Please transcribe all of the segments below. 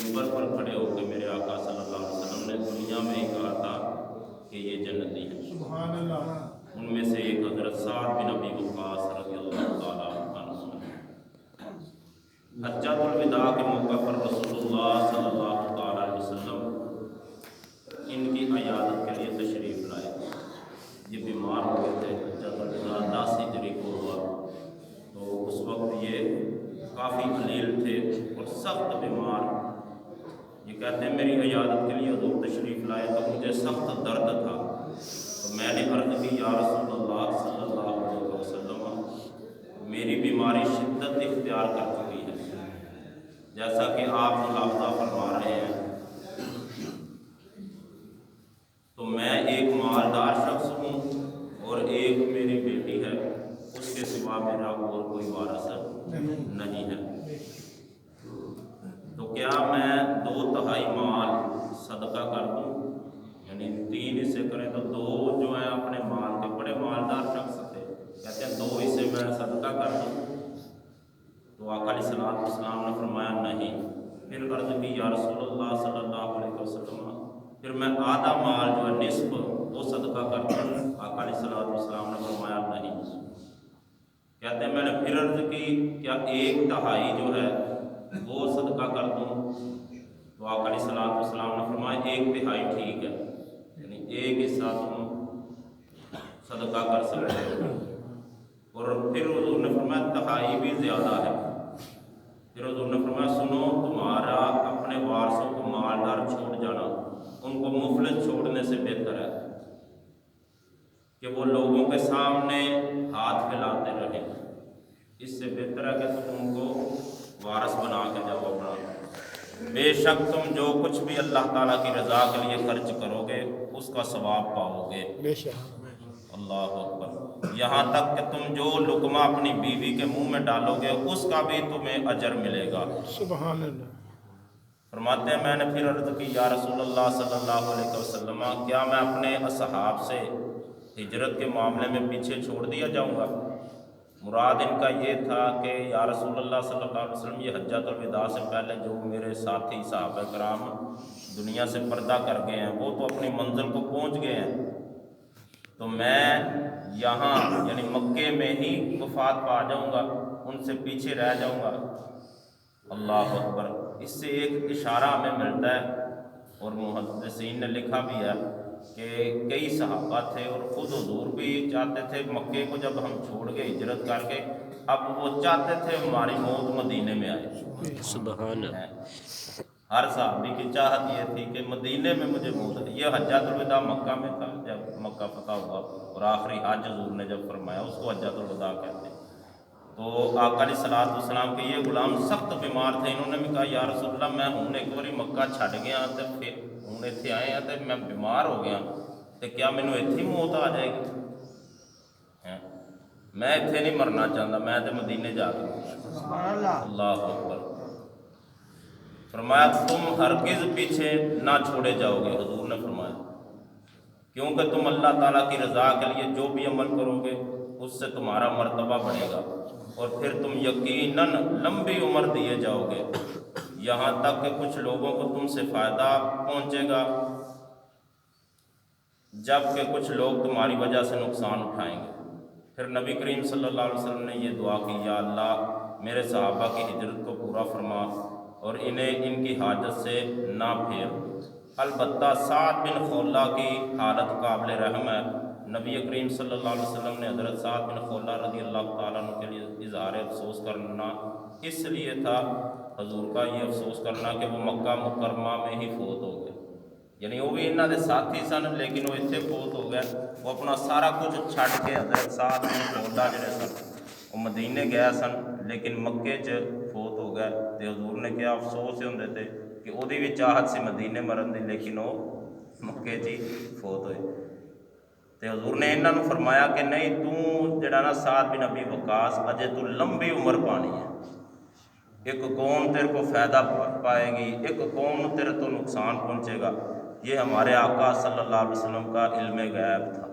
منبر پر کھڑے ہو کے میرے آقا صلی اللہ علیہ وسلم نے دنیا میں ہی کہا تھا کہ یہ جنتی ہیں. سبحان اللہ. ان میں سے ایک حضرت سعد بن ابی وقاص رضی اللہ تعالیٰ عنہ. حجۃ الوداع کے موقع پر رسول اللہ صلی اللہ تعالیٰ علیہ وسلم ان کی عیادت کے لیے تشریف لائے. یہ بیمار ہو گئے تھے. حجۃ الوداع 10 ہجری کو ہوا، تو اس وقت یہ کافی علیل تھے اور سخت بیمار. یہ کہتے ہیں میری عیادت کے لیے حضور تشریف لائے تو مجھے سخت درد تھا، تو میں نے عرض کی یا رسول اللہ صلی اللہ علیہ وسلم میری بیماری شدت اختیار کر چکی ہے، جیسا کہ آپ ملاحظہ فرما رہے ہیں. تو میں ایک مالدار شخص ہوں اور ایک میری بیٹی ہے، اس کے سوا میرا اور کوئی وارث نہیں ہے. تو کیا میں 2/3 مال صدقہ کر دوں؟ یعنی 3 حصے کریں تو 2 جو ہیں اپنے مال کے، بڑے مالدار شخص تھے، کہتے ہیں 2 حصے میں صدقہ کر دوں. تو آقا علیہ السلام نے فرمایا نہیں. پھر عرض کی یا رسول اللہ صلی اللہ علیہ وسلم پھر میں آدھا مال جو ہے نصف وہ صدقہ کر دوں. آقا علیہ السلام نے فرمایا نہیں. کہتے ہیں میں نے پھر عرض کی کیا 1/3 جو ہے وہ صدقہ کر دوں؟ تو آقا علیہ السلام نے فرمایا 1/3 ٹھیک ہے، یعنی 1 حصہ تم صدقہ کر سکتے ہو. اور پھر حضور نے فرمایا 1/3 بھی زیادہ ہے. پھر حضور نے فرمایا سنو تمہارا اپنے وارثوں کو مالدار چھوڑ جانا ان کو مفلس چھوڑنے سے بہتر ہے کہ وہ لوگوں کے سامنے ہاتھ پھیلاتے رہیں. اس سے بہتر ہے کہ تم ان کو وارث بنا کے جاؤ اپنا. بے شک تم جو کچھ بھی اللہ تعالیٰ کی رضا کے لیے خرچ کرو گے اس کا ثواب پاؤ گے. اللہ اکبر. یہاں تک کہ تم جو لقمہ اپنی بیوی کے منہ میں ڈالو گے اس کا بھی تمہیں اجر ملے گا. سبحان اللہ. فرماتے ہیں میں نے پھر عرض کی یا رسول اللہ صلی اللہ علیہ وسلم کیا میں اپنے اصحاب سے ہجرت کے معاملے میں پیچھے چھوڑ دیا جاؤں گا؟ مراد ان کا یہ تھا کہ یا رسول اللہ صلی اللہ علیہ وسلم یہ حجۃ الوداع سے پہلے جو میرے ساتھی صحابہ کرام دنیا سے پردہ کر گئے ہیں وہ تو اپنی منزل کو پہنچ گئے ہیں، تو میں یہاں یعنی مکے میں ہی وفات پا جاؤں گا، ان سے پیچھے رہ جاؤں گا. اللہ اکبر. اس سے ایک اشارہ ہمیں ملتا ہے اور محدثین نے لکھا بھی ہے کہ کئی صحابہ تھے اور خود حضور بھی چاہتے تھے مکے کو جب ہم چھوڑ گئے ہجرت کر کے، اب وہ چاہتے تھے ہماری موت مدینے میں آئے. سبحان اللہ. ہر صحابی کی چاہت یہ تھی کہ مدینے میں مجھے موت ہے. یہ حجۃ الوداع مکہ میں تھا جب مکہ فتح ہوا اور آخری حج حضور نے جب فرمایا اس کو حجۃ الوداع کہتے ہیں. تو آقا علیہ السلام کے یہ غلام سخت بیمار تھے. انہوں نے بھی کہا یا رسول اللہ میں ہوں ایک باری مکہ چھڈ گیا تو پھر ہوں اتنے آئے ہیں تو میں بیمار ہو گیا تو کیا مینوں اتنے ہی موت آ جائے گی؟ میں اتنے نہیں مرنا چاہتا، میں تو مدینے جا کے. اللہ اکبر. فرمایا تم ہرگز پیچھے نہ چھوڑے جاؤ گے. حضور نے فرمایا کیونکہ تم اللہ تعالیٰ کی رضا کے لیے جو بھی عمل کرو گے اس سے تمہارا مرتبہ بڑھے گا اور پھر تم یقیناً لمبی عمر دیے جاؤ گے، یہاں تک کہ کچھ لوگوں کو تم سے فائدہ پہنچے گا جبکہ کچھ لوگ تمہاری وجہ سے نقصان اٹھائیں گے. پھر نبی کریم صلی اللہ علیہ وسلم نے یہ دعا کی یا اللہ میرے صحابہ کی ہجرت کو پورا فرما اور انہیں ان کی حاجت سے نہ پھیر. البتہ سعد بن خولہ کی حالت قابل رحم ہے. نبی کریم صلی اللہ علیہ وسلم نے حضرت سعد بن خولہ رضی اللہ تعالیٰ عنہ کے لیے اظہار افسوس کرنا اس لیے تھا حضور کا یہ افسوس کرنا کہ وہ مکہ مکرمہ میں ہی فوت ہو گئے. یعنی وہ بھی انہوں دے ساتھی سن لیکن وہ اتنے فوت ہو گئے. وہ اپنا سارا کچھ چھڈ کے حضرت سعد بن خولہ جڑے سن وہ مدینے گئے سن لیکن مکے چ فوت ہو گئے. تو حضور نے کیا افسوس ہوندے تھے کہ وہ بھی چاہت سی مدینے مرن دی لیکن وہ مکے چ فوت ہوئے. تو حضور نے انہوں نے فرمایا کہ نہیں تو جڑا نا سعد بن ابی وقاص اجے تو لمبی عمر پانی ہے. ایک قوم تیرے کو فائدہ پائے گی، ایک قوم تیرے تو نقصان پہنچے گا. یہ ہمارے آقا صلی اللہ علیہ وسلم کا علم غیب تھا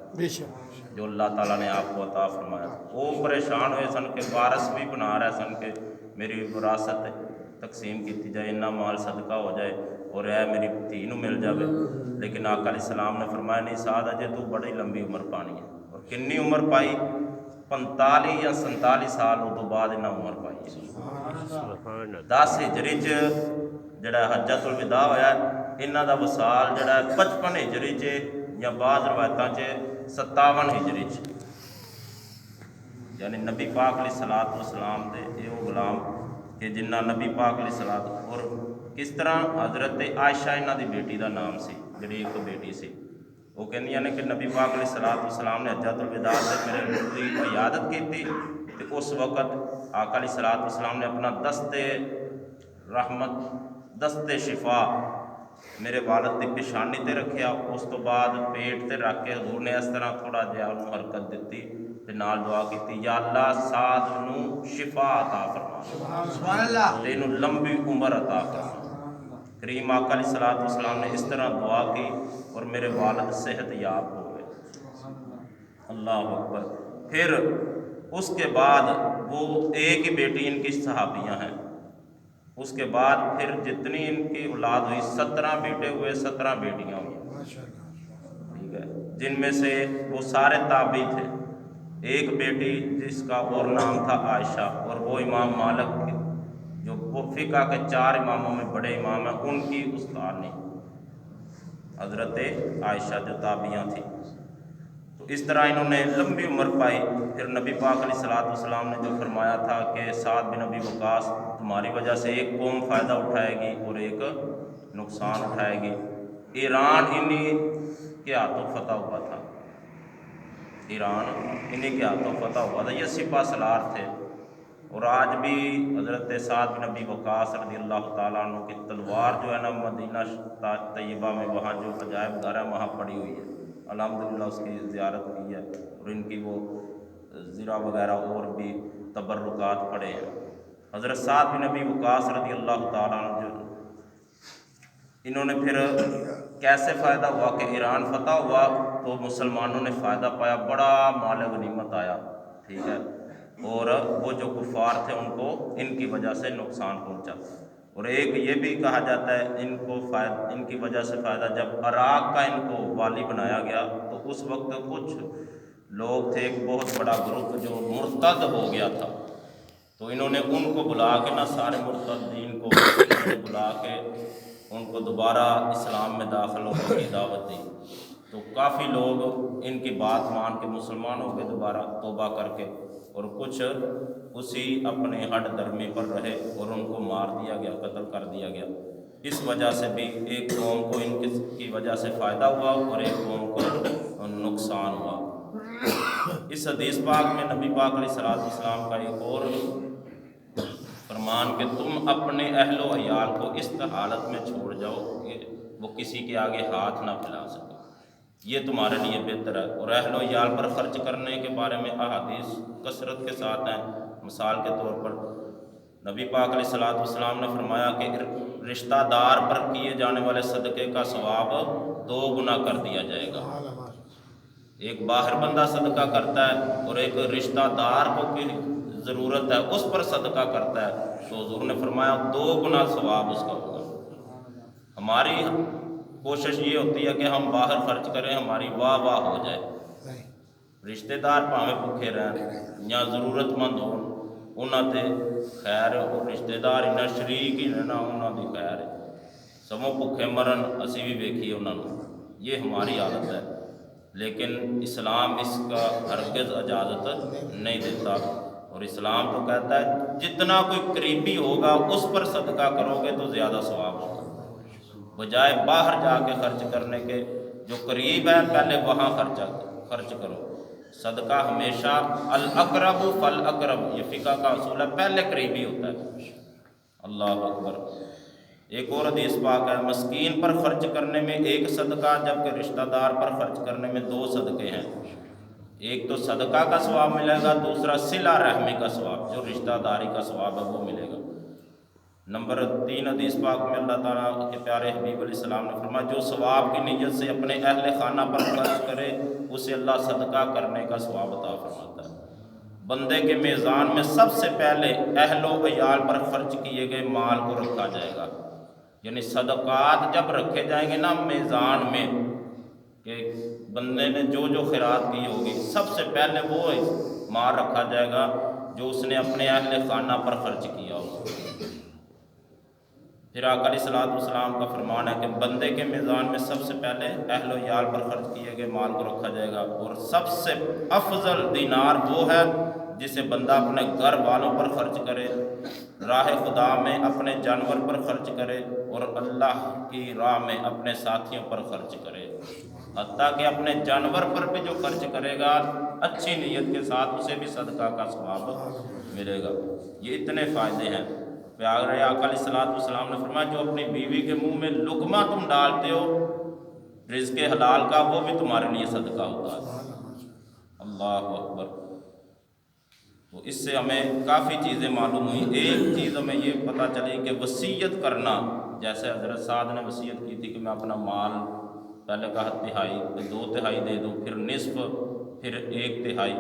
جو اللہ تعالیٰ نے آپ کو عطا فرمایا. وہ پریشان ہوئے سن کہ وارث بھی بنا رہے سن کہ میری وراثت تقسیم کی جائے، اتنا مال صدقہ ہو جائے اور اے میری دھی نو مل جاوے. لیکن آقا علیہ السلام نے فرمایا نہیں سعد اجے تو بڑی لمبی عمر پانی ہے. اور کنی عمر پائی؟ 45 یا 47 سال تو بعد انہیں عمر پائی ہے. 10 ہجری جڑا حجۃ الوداع ہویا انہاں دا وصال جڑا 55 ہجری یا بعض روایتاں 57 ہجری یعنی نبی پاک علیہ الصلوۃ والسلام دے اے وہ غلام کہ جنہ نبی پاک علیہ الصلوۃ. اور کس طرح حضرت عائشہ انہاں دی بیٹی دا نام سی، جڑی ایک بیٹی سی. وہ کہندیاں نے کہ نبی پاک علیہ الصلوۃ والسلام نے حجۃ الوداع سے میرے منہ کی عیادت کی تے اس وقت آقا علیہ الصلوۃ والسلام نے اپنا دست رحمت دست شفا میرے والد کی پیشانی تے رکھیا. اس تو بعد پیٹ تے رکھ کے حضور نے اس طرح تھوڑا جہا انہوں حرکت دیتی تے نال دعا کی یا اللہ سعد نو شفا عطا فرما، سبحان اللہ، تے انہوں لمبی عمر عطا فرما. کریم آقا علیہ الصلوۃ والسلام نے اس طرح دعا کی اور میرے والد صحت یاب ہو گئے. اللہ اکبر. پھر اس کے بعد وہ ایک ہی بیٹی ان کی صحابیاں ہیں. اس کے بعد پھر جتنی ان کی اولاد ہوئی 17 بیٹے ہوئے، 17 بیٹیاں ہوئی، ٹھیک ہے، جن میں سے وہ سارے تابعی تھے. ایک بیٹی جس کا اور نام تھا عائشہ، اور وہ امام مالک جو وہ فقہ کے 4 اماموں میں بڑے امام ہیں ان کی استاد حضرت عائشہ جو تابعیاں تھیں. تو اس طرح انہوں نے لمبی عمر پائی. پھر نبی پاک علیہ الصلوۃ والسلام نے جو فرمایا تھا کہ سعد بن ابی وقاص تمہاری وجہ سے ایک قوم فائدہ اٹھائے گی اور ایک نقصان اٹھائے گی. ایران انہی کے ہاتھوں فتح ہوا تھا، ایران انہی کے ہاتھوں فتح ہوا تھا. یہ سپہ سالار تھے. اور آج بھی حضرت سعد بن ابی وقاص رضی اللہ تعالیٰ عنہ کی تلوار جو ہے نا مدینہ طیبہ میں وہاں جو عجائب گھر ہے وہاں پڑی ہوئی ہے. الحمدللہ اس کی زیارت کی ہے اور ان کی وہ زرہ وغیرہ اور بھی تبرکات پڑے ہیں. حضرت سعد بن ابی وقاص رضی اللہ تعالیٰ عنہ جو انہوں نے پھر کیسے فائدہ ہوا کہ ایران فتح ہوا تو مسلمانوں نے فائدہ پایا، بڑا مال غنیمت آیا، ٹھیک ہے، اور وہ جو کفار تھے ان کو ان کی وجہ سے نقصان پہنچا. اور ایک یہ بھی کہا جاتا ہے ان کی وجہ سے فائدہ، جب عراق کا ان کو والی بنایا گیا تو اس وقت کچھ لوگ تھے، ایک بہت بڑا گروپ جو مرتد ہو گیا تھا. تو انہوں نے ان کو بلا کے نہ سارے مرتدین کو بلا کے ان کو دوبارہ اسلام میں داخل ہونے کی دعوت دی. تو کافی لوگ ان کی بات مان کے مسلمان ہو گئے دوبارہ توبہ کر کے، اور کچھ اسی اپنے ہٹ درمی پر رہے اور ان کو مار دیا گیا، قتل کر دیا گیا. اس وجہ سے بھی ایک قوم کو ان کی وجہ سے فائدہ ہوا اور ایک قوم کو نقصان ہوا. اس حدیث پاک میں نبی پاک علیہ الصلوۃ والسلام کا ایک اور فرمان کہ تم اپنے اہل و عیال کو اس حالت میں چھوڑ جاؤ کہ وہ کسی کے آگے ہاتھ نہ پھیلا سکے، یہ تمہارے لیے بہتر ہے. اور اہل و عیال پر خرچ کرنے کے بارے میں احادیث کثرت کے ساتھ ہیں. مثال کے طور پر نبی پاک علیہ الصلوۃ والسلام نے فرمایا کہ رشتہ دار پر کیے جانے والے صدقے کا ثواب 2 گنا کر دیا جائے گا. ایک باہر بندہ صدقہ کرتا ہے اور ایک رشتہ دار کو کی ضرورت ہے اس پر صدقہ کرتا ہے تو حضور نے فرمایا 2 گنا ثواب اس کا ہوگا. ہماری کوشش یہ ہوتی ہے کہ ہم باہر خرچ کریں، ہماری واہ واہ ہو جائے، رشتہ دار پاویں بھوکے رہن یا ضرورت مند ہون انہاں تے خیر، اور رشتہ دار انہاں شریک ہی رہنا انہاں دی خیر ہے، سمو بھوکے مرن اسی بھی ویکھیے انہاں نوں، یہ ہماری عادت ہے. لیکن اسلام اس کا ہرگز اجازت نہیں دیتا. اور اسلام تو کہتا ہے جتنا کوئی قریبی ہوگا اس پر صدقہ کرو گے تو زیادہ ثواب ہوگا، بجائے باہر جا کے خرچ کرنے کے. جو قریب ہے پہلے وہاں خرچ کرو. صدقہ ہمیشہ الاقرب فالاقرب، یہ فقہ کا اصول ہے، پہلے قریبی ہوتا ہے. اللہ اکبر. ایک اور حدیث پاک ہے مسکین پر خرچ کرنے میں 1 صدقہ، جبکہ رشتہ دار پر خرچ کرنے میں 2 صدقے ہیں. ایک تو صدقہ کا ثواب ملے گا، دوسرا صلہ رحمی کا ثواب، جو رشتہ داری کا ثواب ہے وہ ملے گا. نمبر 3 حدیث پاک میں اللہ تعالیٰ کے پیارے حبیب علیہ السلام نے فرمایا جو ثواب کی نیت سے اپنے اہل خانہ پر خرچ کرے اسے اللہ صدقہ کرنے کا ثواب عطا فرماتا ہے. بندے کے میزان میں سب سے پہلے اہل و عیال پر خرچ کیے گئے مال کو رکھا جائے گا۔ یعنی صدقات جب رکھے جائیں گے نا میزان میں، کہ بندے نے جو جو خیرات کی ہوگی، سب سے پہلے وہ مال رکھا جائے گا جو اس نے اپنے اہل خانہ پر خرچ کیا ہو۔ پھر آقا علیہ الصلوۃ والسلام کا فرمان ہے کہ بندے کے میزان میں سب سے پہلے اہل و عیال پر خرچ کیے گئے مال کو رکھا جائے گا، اور سب سے افضل دینار وہ ہے جسے بندہ اپنے گھر والوں پر خرچ کرے، راہ خدا میں اپنے جانور پر خرچ کرے، اور اللہ کی راہ میں اپنے ساتھیوں پر خرچ کرے۔ حتیٰ کہ اپنے جانور پر بھی جو خرچ کرے گا اچھی نیت کے ساتھ، اسے بھی صدقہ کا ثواب ملے گا۔ یہ اتنے فائدے ہیں۔ پیارے آقا علیہ الصلوۃ والسلام نے فرمایا جو اپنی بیوی کے منہ میں لقمہ تم ڈالتے ہو رزق حلال کا، وہ بھی تمہارے لیے صدقہ ہوتا ہے۔ اللہ اکبر۔ تو اس سے ہمیں کافی چیزیں معلوم ہوئی۔ ایک چیز ہمیں یہ پتہ چلی کہ وصیت کرنا، جیسے حضرت سعد نے وصیت کی تھی کہ میں اپنا مال پہلے کہا تہائی، پھر 2/3 دے دوں، پھر نصف، پھر 1/3۔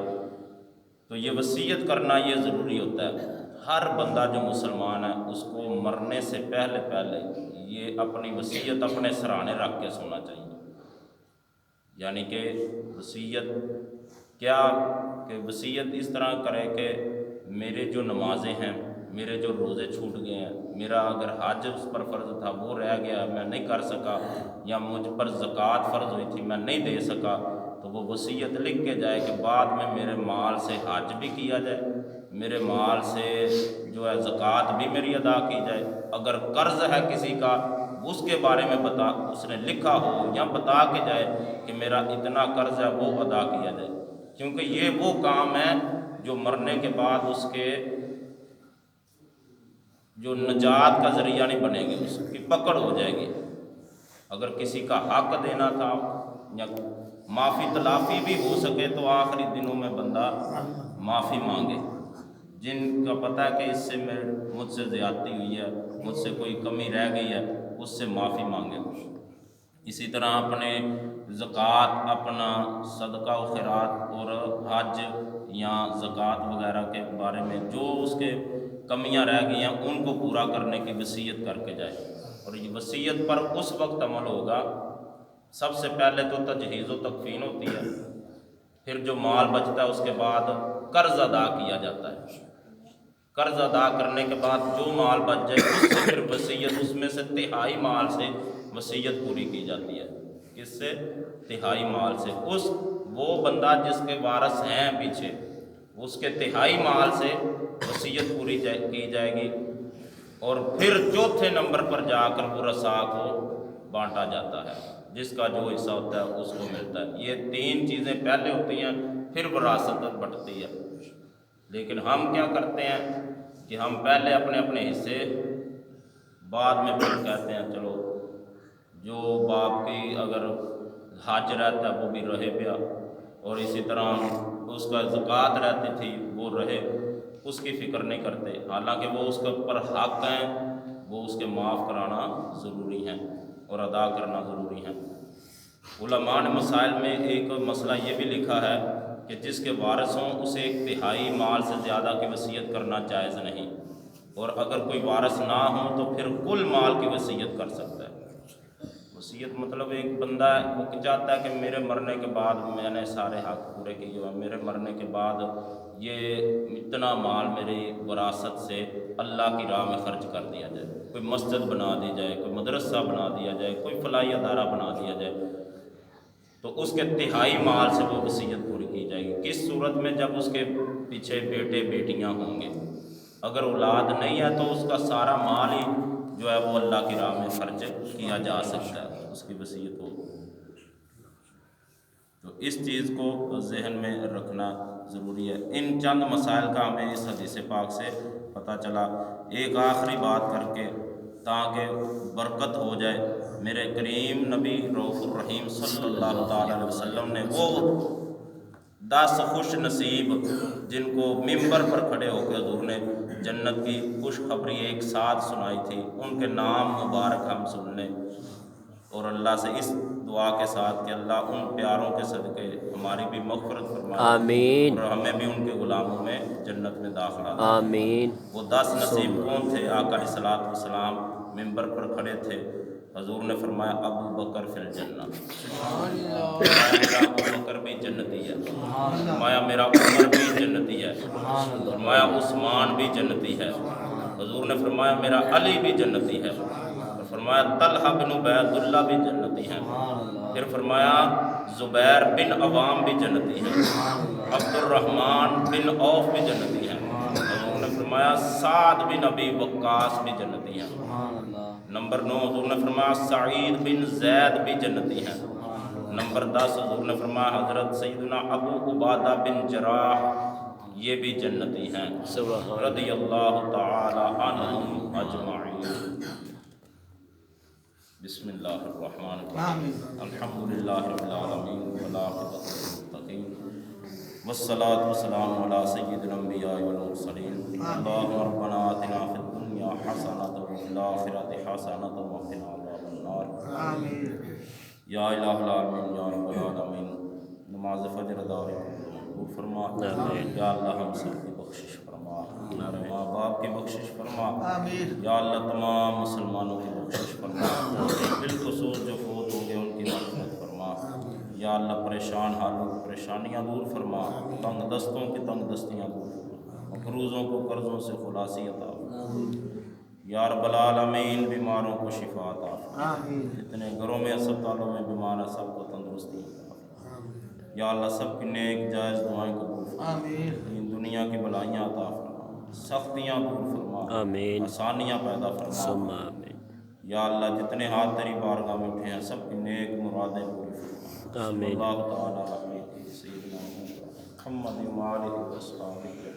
تو یہ وصیت کرنا یہ ضروری ہوتا ہے۔ ہر بندہ جو مسلمان ہے اس کو مرنے سے پہلے یہ اپنی وصیت اپنے سرانے رکھ کے سونا چاہیے۔ یعنی کہ وصیت کیا، کہ وصیت اس طرح کرے کہ میرے جو نمازیں ہیں، میرے جو روزے چھوٹ گئے ہیں، میرا اگر حج اس پر فرض تھا وہ رہ گیا، میں نہیں کر سکا، یا مجھ پر زکوٰۃ فرض ہوئی تھی میں نہیں دے سکا، تو وہ وصیت لکھ کے جائے کہ بعد میں میرے مال سے حج بھی کیا جائے، میرے مال سے جو ہے زکوٰۃ بھی میری ادا کی جائے۔ اگر قرض ہے کسی کا اس کے بارے میں اس نے لکھا ہو یا بتا کے جائے کہ میرا اتنا قرض ہے وہ ادا کیا جائے، کیونکہ یہ وہ کام ہے جو مرنے کے بعد اس کے جو نجات کا ذریعہ نہیں بنے گی، اس کی پکڑ ہو جائے گی۔ اگر کسی کا حق دینا تھا یا معافی تلافی بھی ہو سکے تو آخری دنوں میں بندہ معافی مانگے، جن کا پتہ ہے کہ اس سے مجھ سے زیادتی ہوئی ہے، مجھ سے کوئی کمی رہ گئی ہے، اس سے معافی مانگے۔ اسی طرح اپنے زکوٰۃ، اپنا صدقہ و خیرات اور حج یا زکوٰۃ وغیرہ کے بارے میں جو اس کے کمیاں رہ گئی ہیں ان کو پورا کرنے کی وصیت کر کے جائے۔ اور یہ وصیت پر اس وقت عمل ہوگا، سب سے پہلے تو تجہیز و تکفین ہوتی ہے، پھر جو مال بچتا ہے اس کے بعد قرض ادا کیا جاتا ہے۔ قرض ادا کرنے کے بعد جو مال بچ جائے اس سے پھر وصیت، اس میں سے 1/3 مال سے وصیت پوری کی جاتی ہے۔ کس سے؟ 1/3 مال سے۔ وہ بندہ جس کے وارث ہیں پیچھے، اس کے 1/3 مال سے وصیت پوری کی جائے گی، اور پھر چوتھے نمبر پر جا کر ورثاء کو بانٹا جاتا ہے، جس کا جو حصہ ہوتا ہے اس کو ملتا ہے۔ یہ 3 چیزیں پہلے ہوتی ہیں، پھر وراثت بٹتی ہے۔ لیکن ہم کیا کرتے ہیں کہ ہم پہلے اپنے اپنے حصے، بعد میں پھر کہتے ہیں چلو جو باپ کی اگر حج رہتا ہے وہ بھی رہے پیا، اور اسی طرح اس کا زکوٰۃ رہتی تھی وہ رہے، اس کی فکر نہیں کرتے، حالانکہ وہ اس کے اوپر حق ہیں، وہ اس کے معاف کرانا ضروری ہیں اور ادا کرنا ضروری ہیں۔ علماء نے مسائل میں ایک مسئلہ یہ بھی لکھا ہے کہ جس کے وارث ہوں اسے 1/3 مال سے زیادہ کی وصیت کرنا جائز نہیں، اور اگر کوئی وارث نہ ہو تو پھر کل مال کی وصیت کر سکتا ہے۔ وصیت مطلب ایک بندہ ہے وہ چاہتا ہے کہ میرے مرنے کے بعد میں نے سارے حق پورے کیے ہوئے، میرے مرنے کے بعد یہ اتنا مال میری وراثت سے اللہ کی راہ میں خرچ کر دیا جائے، کوئی مسجد بنا دی جائے، کوئی مدرسہ بنا دیا جائے، کوئی فلاحی ادارہ بنا دیا جائے، تو اس کے 1/3 مال سے وہ وصیت پوری کی جائے گی۔ کس صورت میں؟ جب اس کے پیچھے بیٹے بیٹیاں ہوں گے۔ اگر اولاد نہیں ہے تو اس کا سارا مال ہی جو ہے وہ اللہ کی راہ میں خرچ کیا جا سکتا ہے، اس کی وصیت ہو۔ تو اس چیز کو ذہن میں رکھنا ضروری ہے۔ ان چند مسائل کا ہمیں اس حدیث پاک سے پتہ چلا۔ ایک آخری بات کر کے تاکہ برکت ہو جائے، میرے کریم نبی رؤوف الرحیم صلی اللہ تعالی علیہ وسلم نے وہ 10 خوش نصیب جن کو ممبر پر کھڑے ہو کے حضور نے جنت کی خوشخبری ایک ساتھ سنائی تھی، ان کے نام مبارک ہم سن لیں۔ اور اللہ سے اس دعا کے ساتھ کہ اللہ ان پیاروں کے صدقے ہماری بھی مغفرت فرمائے آمین اور ہمیں بھی ان کے غلاموں میں جنت میں داخلہ دے۔ آمین وہ 10 نصیب کون تھے؟ آقا علیہ الصلوۃ والسلام ممبر پر کھڑے تھے، حضور نے فرمایا ابو بکر فی الجنہ، فرمایا میرا ابو بکر بھی جنتی ہے، فرمایا میرا عمر بھی جنتی ہے، فرمایا عثمان بھی جنتی ہے، حضور نے فرمایا میرا علی بھی جنتی ہے، اور فرمایا طلحہ بن عبید اللہ بھی جنتی ہیں، پھر فرمایا زبیر بن عوام بھی جنتی ہیں، عبد الرحمن بن عوف بھی جنتی ہیں، حضور نے فرمایا سعد بن ابی وقاص بھی جنتی ہیں۔ نمبر 9 حضور نے فرمایا سعید بن زید بھی جنتی ہیں۔ نمبر 10 حضور نے فرمایا حضرت سیدنا ابو عبادہ بن جراح یہ بھی جنتی ہیں، رضی اللہ تعالی عنہم اجمعین۔ بسم اللہ الرحمن الرحیم، الحمدللہ رب العالمین والعاقبۃ للمتقین والصلاة والسلام علی سید الانبیاء والمرسلین، اللہم ربنا آتنا فی الدنیا حسنۃ وفی الآخرۃ حسنۃ وقنا عذاب النار۔ یا الہ العالمین یا رب العالمین، نماز فجر ادا ہوئی قبول فرما، یا اللہ ہم سب کی بخشش فرما، ہمارے ماں باپ کی بخشش فرما، یا اللہ تمام مسلمانوں کی بخشش فرما، بالخصوص جو فوت ہو گئے ان کی مغفرت فرما، یا اللہ پریشان حالوں کی پریشانیاں دور فرما، تنگ دستوں کی تنگ دستیاں دور فرما، مقروضوں کو قرضوں سے خلاصی عطا فرما، یا رب العالمین بیماروں کو شفا عطا فرما، جتنے گھروں میں اسپتالوں میں بیمار ہیں سب کو تندرستی عطا فرما، یا اللہ سب کی نیک جائز دعائیں قبول فرما، دین دنیا کی بلائیاں عطا فرما، سختیاں دور فرما، آمین آسانیاں پیدا ثم فرما، آمین یا اللہ جتنے ہاتھ تیری بارگاہ میں اٹھے ہیں سب کی نیک مرادیں پوری فرما، صلی آمین اللہ تعالیٰ علیہ سیدنا محمد وآلہ وصحبہ